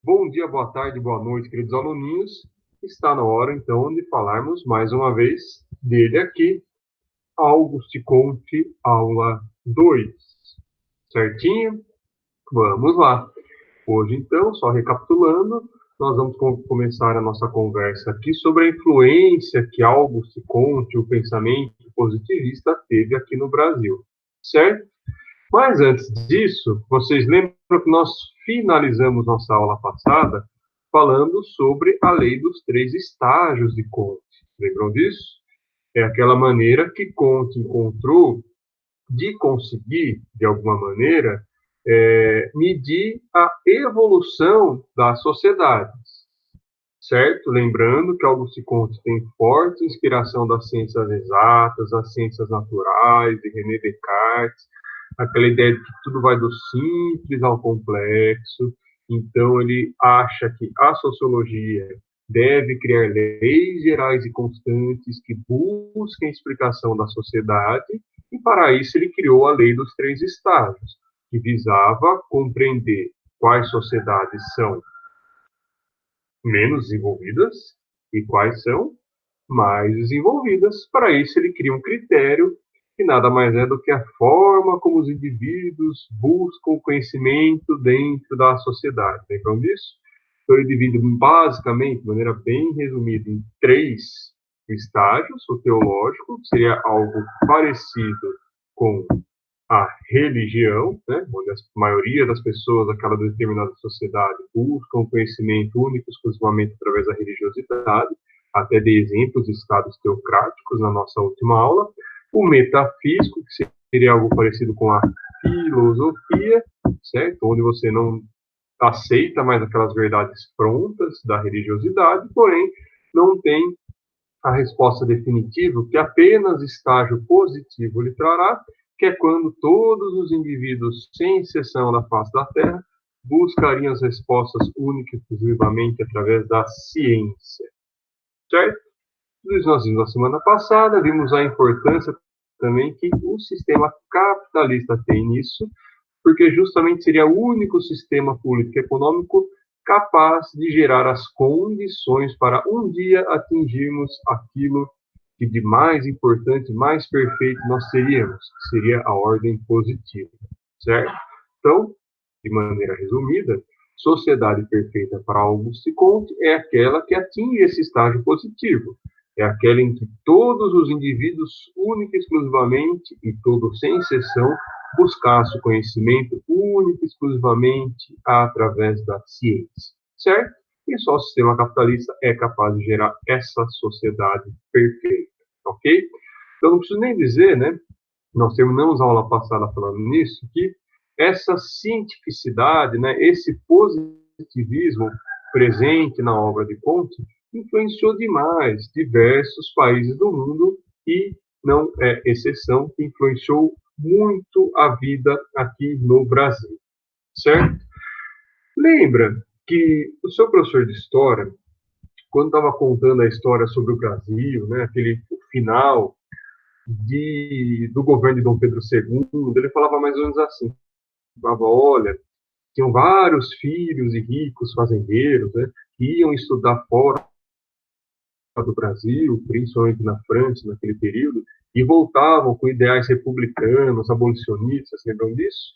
Bom dia, boa tarde, boa noite, queridos aluninhos. Está na hora, então, de falarmos mais uma vez dele aqui, Auguste Comte, aula 2. Certinho? Vamos lá. Hoje, então, só recapitulando, nós vamos começar a nossa conversa aqui sobre a influência que Auguste Comte, o pensamento positivista, teve aqui no Brasil. Certo? Mas antes disso, vocês lembram que nós finalizamos nossa aula passada falando sobre a lei dos 3 estágios de Comte. Lembram disso? É aquela maneira que Comte encontrou de conseguir, de alguma maneira, medir a evolução das sociedades. Certo? Lembrando que Auguste Comte tem forte inspiração das ciências exatas, das ciências naturais, de René Descartes, aquela ideia de que tudo vai do simples ao complexo. Então, ele acha que a sociologia deve criar leis gerais e constantes que busquem a explicação da sociedade, e para isso ele criou a lei dos 3 estágios, que visava compreender quais sociedades são menos desenvolvidas e quais são mais desenvolvidas. Para isso, ele cria um critério que nada mais é do que a forma como os indivíduos buscam o conhecimento dentro da sociedade. Lembram disso? Então, ele divide basicamente, de maneira bem resumida, em 3 estágios. O teológico, que seria algo parecido com a religião, né, onde a maioria das pessoas daquela determinada sociedade buscam conhecimento único exclusivamente através da religiosidade, até de exemplos de estados teocráticos na nossa última aula. O metafísico, que seria algo parecido com a filosofia, certo? Onde você não aceita mais aquelas verdades prontas da religiosidade, porém não tem a resposta definitiva que apenas estágio positivo lhe trará, que é quando todos os indivíduos, sem exceção na face da Terra, buscariam as respostas únicas e exclusivamente através da ciência. Certo? Tudo isso nós vimos na semana passada, vimos a importância também que o sistema capitalista tem nisso, porque justamente seria o único sistema político e econômico capaz de gerar as condições para um dia atingirmos aquilo que de mais importante, mais perfeito nós teríamos, que seria a ordem positiva, certo? Então, de maneira resumida, sociedade perfeita para Auguste Comte é aquela que atinge esse estágio positivo, é aquela em que todos os indivíduos, única e exclusivamente, e todos sem exceção, buscassem o conhecimento único e exclusivamente através da ciência, certo? E só o sistema capitalista é capaz de gerar essa sociedade perfeita, ok? Então, não preciso nem dizer, né? Nós terminamos a aula passada falando nisso, que essa cientificidade, né, esse positivismo presente na obra de Comte, influenciou demais diversos países do mundo e não é exceção que influenciou muito a vida aqui no Brasil, certo? Lembra que o seu professor de história, quando estava contando a história sobre o Brasil, né, aquele final do governo de Dom Pedro II, ele falava mais ou menos assim, falava, olha, tinham vários filhos e ricos fazendeiros, né, que iam estudar fora do Brasil, principalmente na França, naquele período, e voltavam com ideais republicanos, abolicionistas, lembram disso?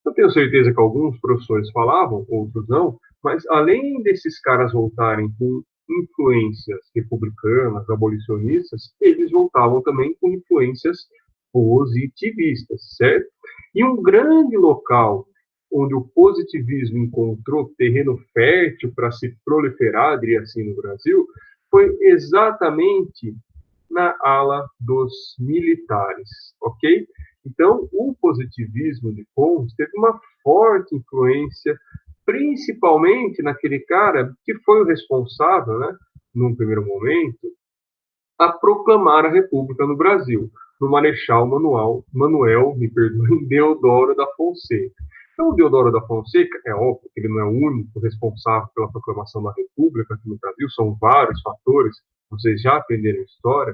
Eu tenho certeza que alguns professores falavam, outros não, mas além desses caras voltarem com influências republicanas, abolicionistas, eles voltavam também com influências positivistas, certo? E um grande local onde o positivismo encontrou terreno fértil para se proliferar, diria assim, no Brasil, foi exatamente na ala dos militares, ok? Então, o positivismo de Comte teve uma forte influência, principalmente naquele cara que foi o responsável, né, num primeiro momento, a proclamar a República no Brasil, no Marechal Manuel, me perdoem, Deodoro da Fonseca. Então, o Deodoro da Fonseca, é óbvio que ele não é o único responsável pela proclamação da República aqui no Brasil, são vários fatores, vocês já aprenderam história,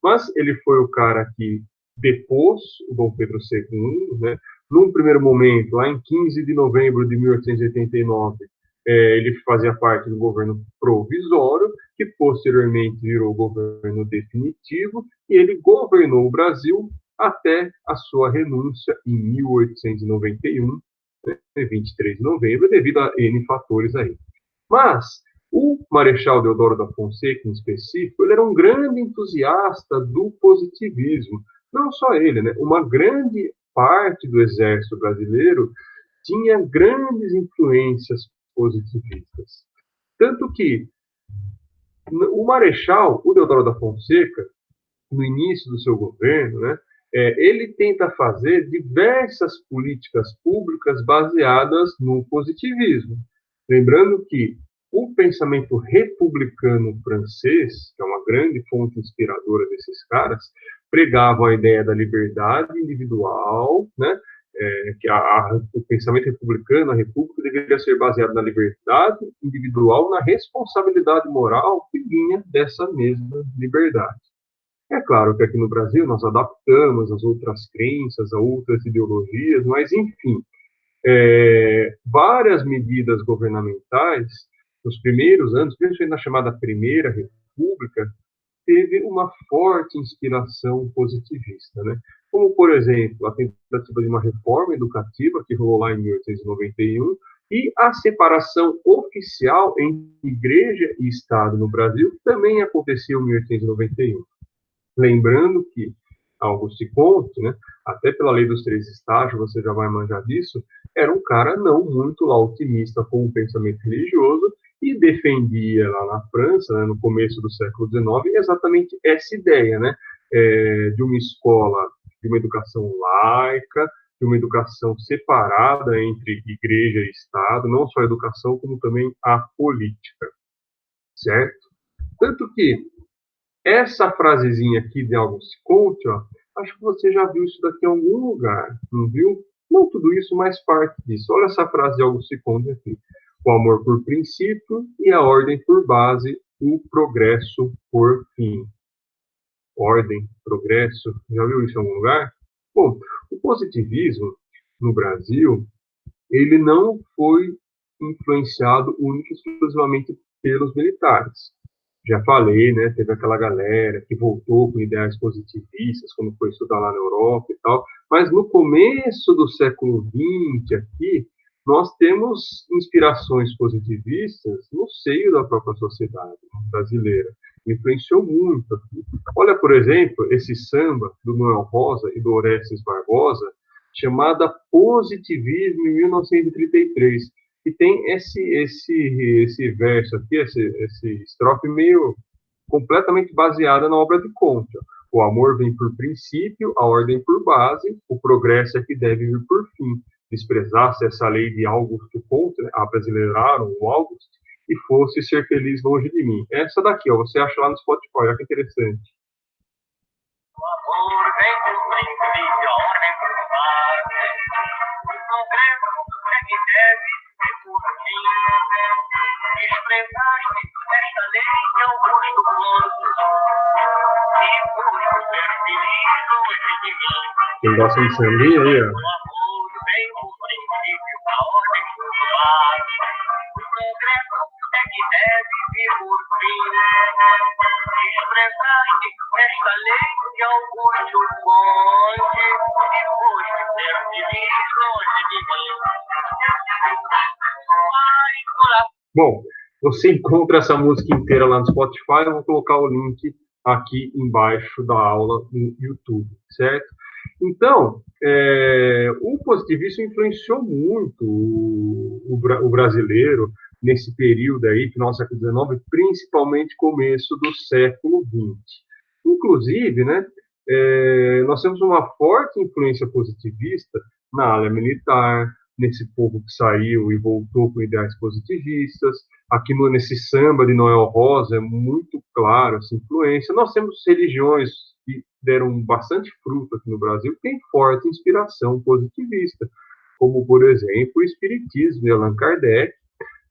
mas ele foi o cara que depôs o Dom Pedro II, né? Num primeiro momento, lá em 15 de novembro de 1889, Ele fazia parte do governo provisório, que posteriormente virou governo definitivo, e ele governou o Brasil até a sua renúncia em 1891, 23 de novembro, devido a N fatores aí. Mas o Marechal Deodoro da Fonseca, em específico, ele era um grande entusiasta do positivismo. Não só ele, né? Uma grande parte do exército brasileiro tinha grandes influências positivistas. Tanto que o Marechal, o Deodoro da Fonseca, no início do seu governo, né, ele tenta fazer diversas políticas públicas baseadas no positivismo. Lembrando que o pensamento republicano francês, que é uma grande fonte inspiradora desses caras, pregavam a ideia da liberdade individual, né, que o pensamento republicano, a república, deveria ser baseado na liberdade individual, na responsabilidade moral que vinha dessa mesma liberdade. É claro que aqui no Brasil nós adaptamos as outras crenças, a outras ideologias, mas, enfim, várias medidas governamentais, nos primeiros anos, principalmente na chamada Primeira República, teve uma forte inspiração positivista, né? Como, por exemplo, a tentativa de uma reforma educativa, que rolou lá em 1891, e a separação oficial entre igreja e Estado no Brasil, que também aconteceu em 1891. Lembrando que Auguste Comte, né, até pela lei dos 3 estágios, você já vai manjar disso, era um cara não muito lá otimista com o pensamento religioso e defendia lá na França, né, no começo do século XIX, exatamente essa ideia, né, de uma escola, de uma educação laica, de uma educação separada entre igreja e Estado, não só a educação, como também a política, certo? Tanto que essa frasezinha aqui de Auguste Comte, ó, acho que você já viu isso daqui em algum lugar, não viu? Não tudo isso, mas parte disso. Olha essa frase de Auguste Comte aqui. O amor por princípio e a ordem por base, o progresso por fim. Ordem, progresso, já viu isso em algum lugar? Bom, o positivismo no Brasil, ele não foi influenciado única e exclusivamente pelos militares. Já falei, né, teve aquela galera que voltou com ideias positivistas quando foi estudar lá na Europa e tal, mas no começo do século XX aqui, nós temos inspirações positivistas no seio da própria sociedade brasileira. Influenciou muito aqui. Olha, por exemplo, esse samba do Noel Rosa e do Orestes Barbosa, chamada Positivismo em 1933, e tem esse verso aqui, esse estrofe meio completamente baseada na obra de Comte. O amor vem por princípio, a ordem por base, o progresso é que deve vir por fim. Desprezasse essa lei de Auguste Comte, né, abrasileiraram o Auguste, e fosse ser feliz longe de mim. Essa daqui, ó, você acha lá no Spotify, olha que interessante. O amor vem por princípio, a ordem por base, o progresso é que deve vir por fim. Desprezaste esta lei de Auguste Comte, e fosse ser feliz longe de mim. Quem gosta de sambinha aí, ó. O amor vem por princípio, a ordem por base, o progresso é que deve vir por fim. Desprezaste esta lei de Auguste Comte, e foste ser feliz longe de mim. Bom, você encontra essa música inteira lá no Spotify, eu vou colocar o link aqui embaixo da aula no YouTube, certo? Então, o positivismo influenciou muito o brasileiro nesse período aí, final do século XIX, principalmente começo do século XX. Inclusive, né, nós temos uma forte influência positivista na área militar, nesse povo que saiu e voltou com ideais positivistas. Aqui nesse samba de Noel Rosa é muito claro essa influência. Nós temos religiões que deram bastante fruto aqui no Brasil, que tem forte inspiração positivista, como, por exemplo, o Espiritismo de Allan Kardec,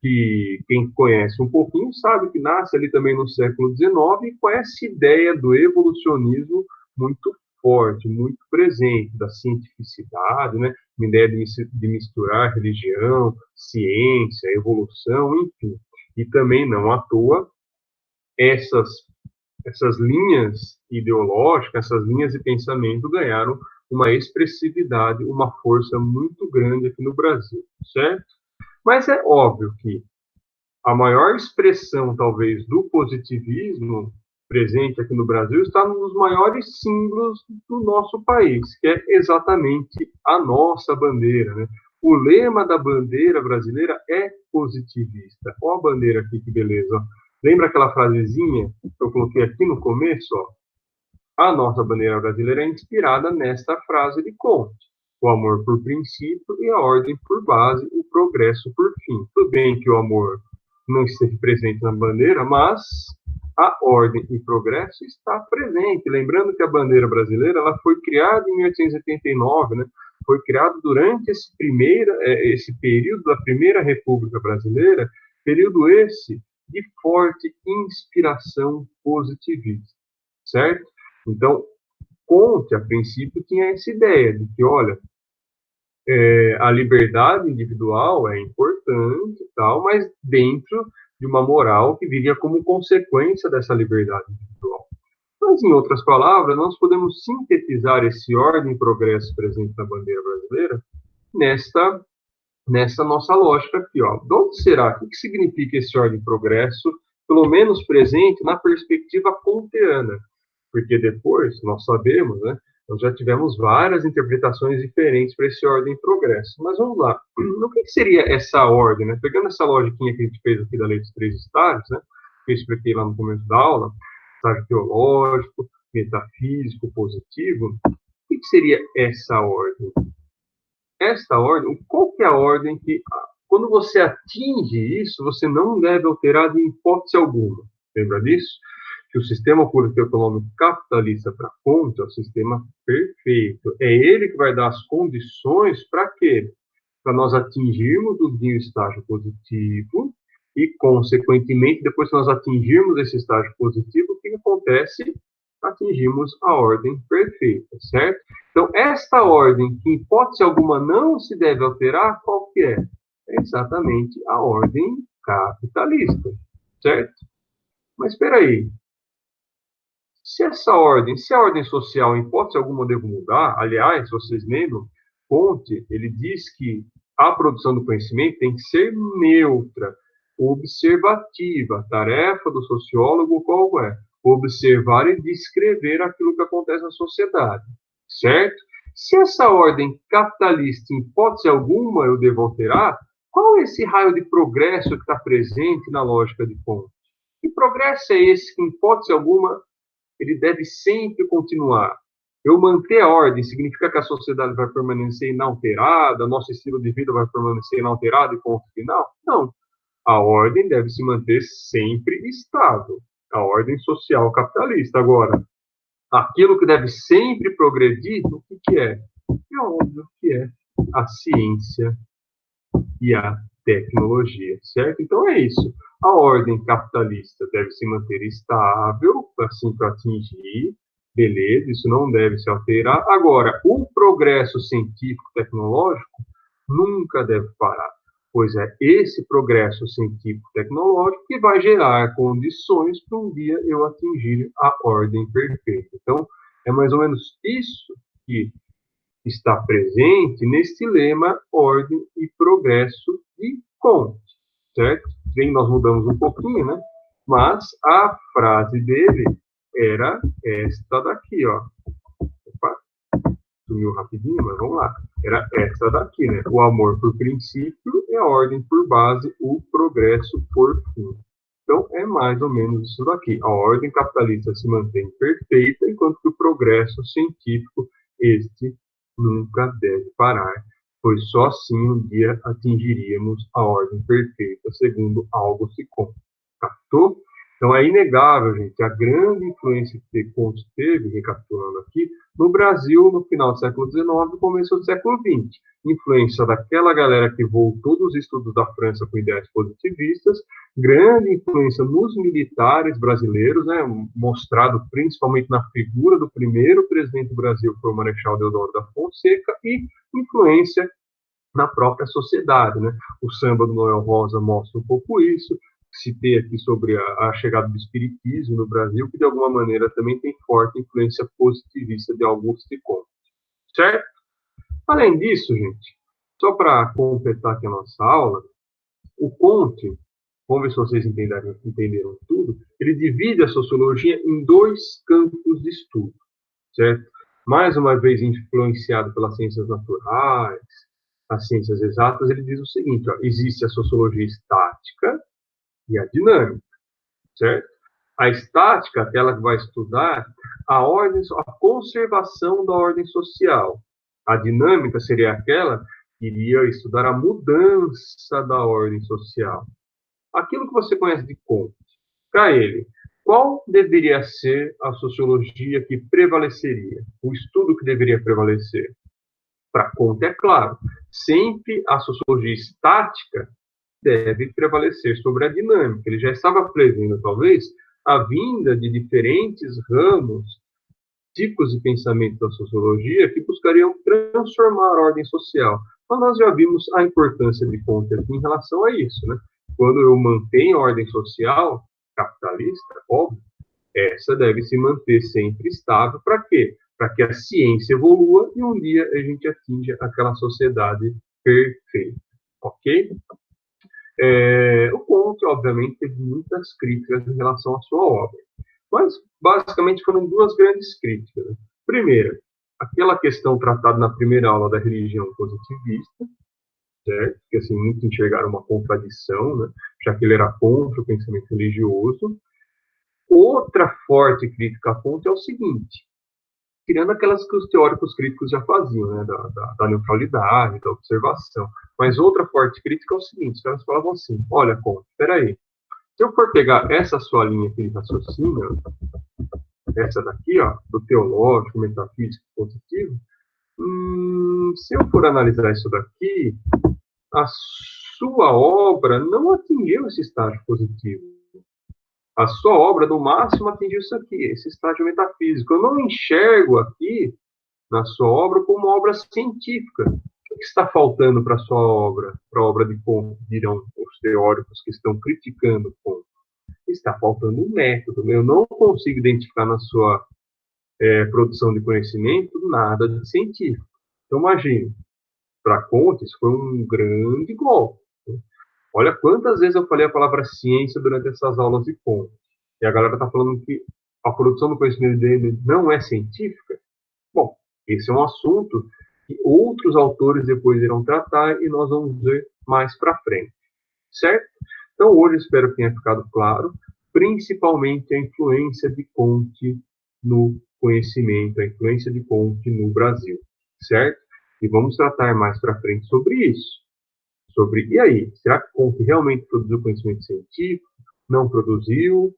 que quem conhece um pouquinho sabe que nasce ali também no século XIX, com essa ideia do evolucionismo muito forte, muito presente da cientificidade, né? Uma ideia de misturar religião, ciência, evolução, enfim. E também, não à toa, essas linhas ideológicas, essas linhas de pensamento ganharam uma expressividade, uma força muito grande aqui no Brasil, certo? Mas é óbvio que a maior expressão, talvez, do positivismo presente aqui no Brasil está nos maiores símbolos do nosso país, que é exatamente a nossa bandeira, né? O lema da bandeira brasileira é positivista. Olha a bandeira aqui, que beleza. Lembra aquela frasezinha que eu coloquei aqui no começo? Ó? A nossa bandeira brasileira é inspirada nesta frase de Comte. O amor por princípio e a ordem por base, o progresso por fim. Tudo bem que o amor não esteve presente na bandeira, mas a ordem e progresso está presente. Lembrando que a bandeira brasileira ela foi criada em 1889, né? Foi criada durante esse período da Primeira República Brasileira, período esse de forte inspiração positivista, certo? Então, Comte, a princípio, tinha essa ideia de que, olha, a liberdade individual é importante e tal, mas dentro de uma moral que viria como consequência dessa liberdade individual. Mas, em outras palavras, nós podemos sintetizar esse ordem e progresso presente na bandeira brasileira nessa nossa lógica aqui. Ó. De onde será? O que significa esse ordem e progresso, pelo menos presente na perspectiva kantiana? Porque depois, nós sabemos, né, nós já tivemos várias interpretações diferentes para esse ordem e progresso. Mas vamos lá. O que seria essa ordem? Né? Pegando essa logiquinha que a gente fez aqui da lei dos três estágios, né, que eu expliquei lá no começo da aula, estágio teológico, metafísico, positivo, o que seria essa ordem? Esta ordem, qual que é a ordem que, quando você atinge isso, você não deve alterar de hipótese alguma? Lembra disso? Que o sistema político econômico capitalista para Comte é o sistema perfeito. É ele que vai dar as condições para quê? Para nós atingirmos o estágio positivo e, consequentemente, depois que nós atingirmos esse estágio positivo, o que acontece? Atingimos a ordem perfeita, certo? Então, esta ordem, que em hipótese alguma não se deve alterar, qual que é? É exatamente a ordem capitalista, certo? Mas espera aí, se a ordem social, em hipótese alguma, devo mudar, aliás, vocês lembram, Comte, ele diz que a produção do conhecimento tem que ser neutra, observativa. A tarefa do sociólogo qual é? Observar e descrever aquilo que acontece na sociedade, certo? Se essa ordem capitalista, em hipótese alguma, eu devo alterar, qual é esse raio de progresso que está presente na lógica de Comte? Que progresso é esse que, em hipótese alguma, ele deve sempre continuar? Eu manter a ordem significa que a sociedade vai permanecer inalterada, nosso estilo de vida vai permanecer inalterado e ponto final? Não. A ordem deve se manter sempre estável. A ordem social capitalista. Agora, aquilo que deve sempre progredir, o que é? É óbvio que é a ciência e a tecnologia, certo? Então é isso. A ordem capitalista deve se manter estável, assim para atingir, beleza, isso não deve se alterar. Agora, o progresso científico-tecnológico nunca deve parar, pois é esse progresso científico-tecnológico que vai gerar condições para um dia eu atingir a ordem perfeita. Então, é mais ou menos isso que está presente neste lema ordem e progresso de Comte, certo? Bem, nós mudamos um pouquinho, né? Mas a frase dele era esta daqui, ó. Opa, sumiu rapidinho, mas vamos lá. Era esta daqui, né? O amor por princípio e a ordem por base, o progresso por fim. Então, é mais ou menos isso daqui. A ordem capitalista se mantém perfeita, enquanto que o progresso científico, este nunca deve parar, pois só assim um dia atingiríamos a ordem perfeita, segundo Auguste Comte. Captou? Então é inegável, gente, a grande influência que Comte teve, recapitulando aqui, no Brasil no final do século XIX e começo do século XX. Influência daquela galera que voltou dos estudos da França com ideias positivistas, grande influência nos militares brasileiros, né, mostrado principalmente na figura do primeiro presidente do Brasil, que foi o Marechal Deodoro da Fonseca, e influência na própria sociedade, né? O samba do Noel Rosa mostra um pouco isso. Citei aqui sobre a chegada do espiritismo no Brasil, que de alguma maneira também tem forte influência positivista de Auguste Comte, certo? Além disso, gente, só para completar aqui a nossa aula, o Comte, vamos ver se vocês entenderam tudo, ele divide a sociologia em dois campos de estudo, certo? Mais uma vez influenciado pelas ciências naturais, as ciências exatas, ele diz o seguinte, ó, existe a sociologia estática e a dinâmica, certo? A estática, aquela que vai estudar a ordem, a conservação da ordem social. A dinâmica seria aquela que iria estudar a mudança da ordem social. Aquilo que você conhece de Comte, para ele, qual deveria ser a sociologia que prevaleceria? O estudo que deveria prevalecer? Para Comte, é claro, sempre a sociologia estática deve prevalecer sobre a dinâmica. Ele já estava prevendo, talvez, a vinda de diferentes ramos, tipos de pensamento da sociologia que buscariam transformar a ordem social. Mas nós já vimos a importância de Comte em relação a isso, né? Quando eu mantenho a ordem social capitalista, óbvio, essa deve se manter sempre estável. Para quê? Para que a ciência evolua e um dia a gente atinja aquela sociedade perfeita. Ok? O Comte, obviamente, teve muitas críticas em relação à sua obra. Mas, basicamente, foram duas grandes críticas. Né? Primeira, aquela questão tratada na primeira aula da religião positivista, certo? Que, assim, muitos enxergaram uma contradição, né? Já que ele era contra o pensamento religioso. Outra forte crítica a Comte é o seguinte, tirando aquelas que os teóricos críticos já faziam, né, da neutralidade, da observação. Mas outra forte crítica é o seguinte, os caras falavam assim, olha, Comte, espera aí, se eu for pegar essa sua linha aqui de raciocínio, essa daqui, ó, do teológico, metafísico, positivo, se eu for analisar isso daqui, a sua obra não atingiu esse estágio positivo. A sua obra, no máximo, atingiu isso aqui, esse estágio metafísico. Eu não enxergo aqui, na sua obra, como uma obra científica. O que está faltando para a sua obra, para a obra de Comte, dirão os teóricos que estão criticando Comte? Está faltando um método. Eu não consigo identificar na sua produção de conhecimento nada de científico. Então, imagine, para Comte, isso foi um grande golpe. Olha quantas vezes eu falei a palavra ciência durante essas aulas de Comte. E a galera está falando que a produção do conhecimento dele não é científica. Bom, esse é um assunto que outros autores depois irão tratar e nós vamos ver mais para frente. Certo? Então, hoje espero que tenha ficado claro, principalmente a influência de Comte no conhecimento, a influência de Comte no Brasil. Certo? E vamos tratar mais para frente sobre isso. E aí, será que Comte realmente produziu conhecimento científico? Não produziu?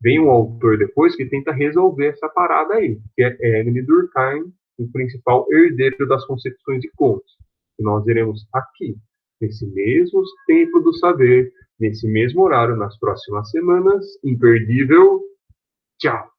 Vem um autor depois que tenta resolver essa parada aí, que é Émile Durkheim, o principal herdeiro das concepções de Comte. E nós iremos aqui, nesse mesmo tempo do saber, nesse mesmo horário, nas próximas semanas. Imperdível. Tchau!